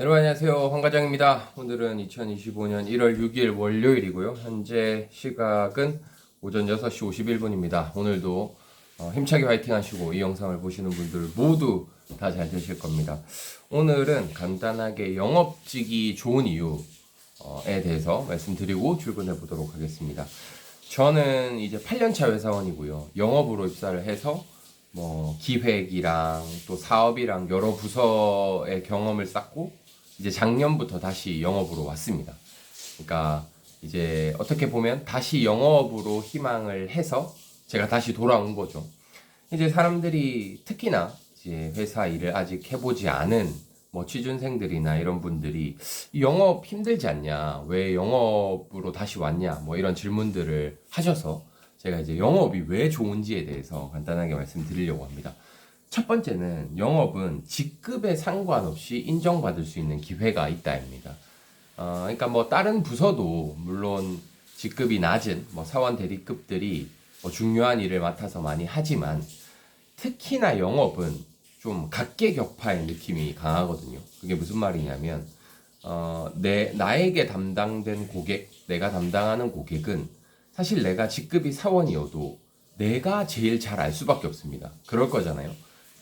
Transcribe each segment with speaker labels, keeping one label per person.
Speaker 1: 여러분 안녕하세요. 황 과장입니다. 오늘은 2025년 1월 6일 월요일이고요. 현재 시각은 오전 6시 51분입니다. 오늘도 힘차게 화이팅 하시고 이 영상을 보시는 분들 모두 다 잘 되실 겁니다. 오늘은 간단하게 영업직이 좋은 이유에 대해서 말씀드리고 출근해 보도록 하겠습니다. 저는 이제 8년차 회사원이고요. 영업으로 입사를 해서 기획이랑 또 사업이랑 여러 부서의 경험을 쌓고 이제 작년부터 다시 영업으로 왔습니다. 그러니까 이제 어떻게 보면 다시 영업으로 희망을 해서 제가 다시 돌아온 거죠. 이제 사람들이 특히나 이제 회사 일을 아직 해보지 않은 취준생들이나 이런 분들이 영업 힘들지 않냐, 왜 영업으로 다시 왔냐, 이런 질문들을 하셔서 제가 이제 영업이 왜 좋은지에 대해서 간단하게 말씀드리려고 합니다. 첫 번째는 영업은 직급에 상관없이 인정받을 수 있는 기회가 있다입니다. 그러니까 다른 부서도 물론 직급이 낮은 사원 대리급들이 중요한 일을 맡아서 많이 하지만 특히나 영업은 좀 각계격파의 느낌이 강하거든요. 그게 무슨 말이냐면 나에게 담당된 고객, 내가 담당하는 고객은 사실 내가 직급이 사원이어도 내가 제일 잘 알 수밖에 없습니다. 그럴 거잖아요.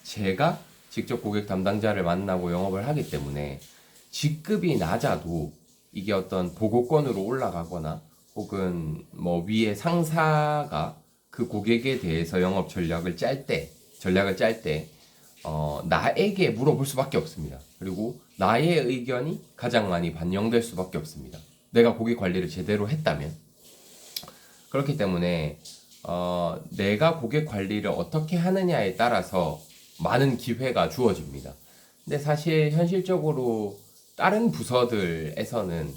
Speaker 1: 제가 직접 고객 담당자를 만나고 영업을 하기 때문에 직급이 낮아도 이게 어떤 보고권으로 올라가거나 혹은 위에 상사가 그 고객에 대해서 영업 전략을 짤 때 나에게 물어볼 수밖에 없습니다. 그리고 나의 의견이 가장 많이 반영될 수밖에 없습니다. 내가 고객 관리를 제대로 했다면. 그렇기 때문에 내가 고객 관리를 어떻게 하느냐에 따라서 많은 기회가 주어집니다. 근데 사실 현실적으로 다른 부서들에서는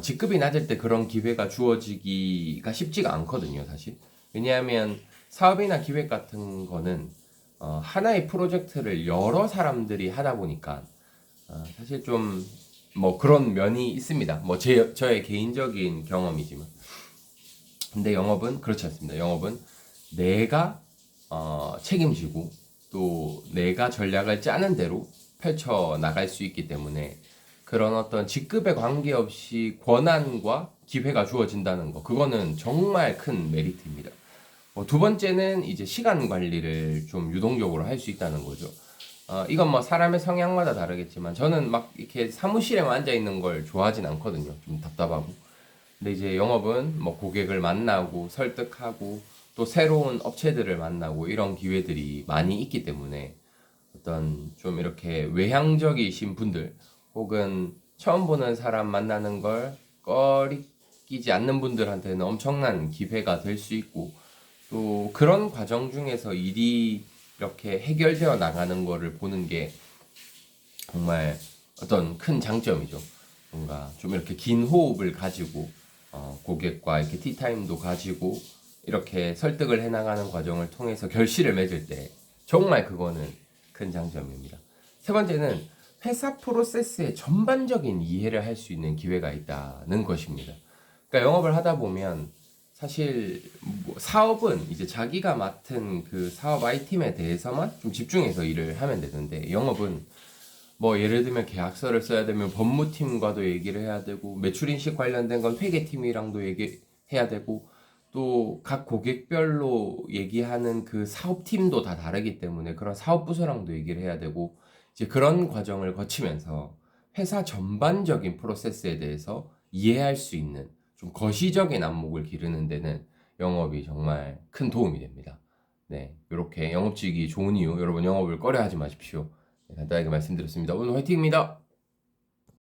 Speaker 1: 직급이 낮을 때 그런 기회가 주어지기가 쉽지가 않거든요, 사실. 왜냐하면 사업이나 기획 같은 거는 하나의 프로젝트를 여러 사람들이 하다 보니까 사실 좀 그런 면이 있습니다. 저의 개인적인 경험이지만. 근데 영업은 그렇지 않습니다. 영업은 내가 책임지고 또 내가 전략을 짜는 대로 펼쳐 나갈 수 있기 때문에 그런 어떤 직급에 관계없이 권한과 기회가 주어진다는 거, 그거는 정말 큰 메리트입니다. 두 번째는 이제 시간 관리를 좀 유동적으로 할 수 있다는 거죠. 이건 사람의 성향마다 다르겠지만 저는 막 이렇게 사무실에만 앉아 있는 걸 좋아하진 않거든요. 좀 답답하고. 근데 이제 영업은 고객을 만나고 설득하고 또 새로운 업체들을 만나고 이런 기회들이 많이 있기 때문에 어떤 좀 이렇게 외향적이신 분들 혹은 처음 보는 사람 만나는 걸 꺼리끼지 않는 분들한테는 엄청난 기회가 될 수 있고 또 그런 과정 중에서 일이 이렇게 해결되어 나가는 거를 보는 게 정말 어떤 큰 장점이죠. 뭔가 좀 이렇게 긴 호흡을 가지고 고객과 이렇게 티타임도 가지고 이렇게 설득을 해나가는 과정을 통해서 결실을 맺을 때 정말 그거는 큰 장점입니다. 세 번째는 회사 프로세스의 전반적인 이해를 할 수 있는 기회가 있다는 것입니다. 그러니까 영업을 하다 보면 사실 사업은 이제 자기가 맡은 그 사업 아이템에 대해서만 좀 집중해서 일을 하면 되는데 영업은 예를 들면 계약서를 써야 되면 법무팀과도 얘기를 해야 되고 매출인식 관련된 건 회계팀이랑도 얘기해야 되고 또 각 고객별로 얘기하는 그 사업팀도 다 다르기 때문에 그런 사업부서랑도 얘기를 해야 되고 이제 그런 과정을 거치면서 회사 전반적인 프로세스에 대해서 이해할 수 있는 좀 거시적인 안목을 기르는 데는 영업이 정말 큰 도움이 됩니다. 네, 이렇게 영업직이 좋은 이유, 여러분 영업을 꺼려 하지 마십시오. 간단하게 말씀드렸습니다. 오늘 화이팅입니다.